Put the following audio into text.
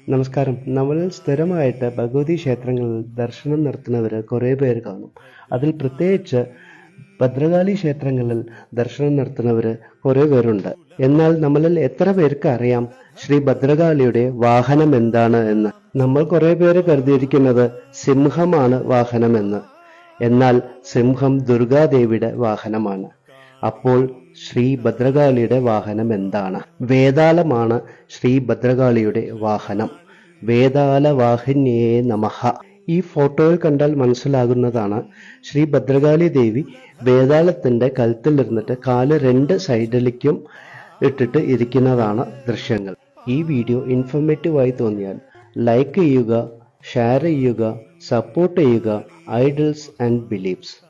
നമസ്കാരം. നമ്മളിൽ സ്ഥിരമായിട്ട് ഭഗവതി ക്ഷേത്രങ്ങളിൽ ദർശനം നടത്തുന്നവർ കുറേ പേര് കാണും. അതിൽ പ്രത്യേകിച്ച് ഭദ്രകാളി ക്ഷേത്രങ്ങളിൽ ദർശനം നടത്തുന്നവർ കുറേ പേരുണ്ട്. എന്നാൽ നമ്മളിൽ എത്ര പേർക്ക് അറിയാം ശ്രീ ഭദ്രകാളിയുടെ വാഹനം എന്താണ് എന്ന്? നമ്മൾ കുറേ പേര് കരുതിയിരിക്കുന്നത് സിംഹമാണ് വാഹനമെന്ന്. എന്നാൽ സിംഹം ദുർഗാദേവിയുടെ വാഹനമാണ്. അപ്പോൾ ശ്രീ ഭദ്രകാളിയുടെ വാഹനം എന്താണ്? വേതാളമാണ് ശ്രീ ഭദ്രകാളിയുടെ വാഹനം. വേതാള വാഹിന്യേ നമഃ. ഈ ഫോട്ടോയിൽ കണ്ടാൽ മനസ്സിലാകുന്നതാണ് ശ്രീ ഭദ്രകാളി ദേവി വേതാളത്തിന്റെ കഴുത്തിലിരുന്നിട്ട് കാല് രണ്ട് സൈഡിലേക്കും ഇട്ടിട്ട് ഇരിക്കുന്നതാണ് ദൃശ്യങ്ങൾ. ഈ വീഡിയോ ഇൻഫോർമേറ്റീവായി തോന്നിയാൽ ലൈക്ക് ചെയ്യുക, ഷെയർ ചെയ്യുക, സപ്പോർട്ട് ചെയ്യുക. Idols and beliefs.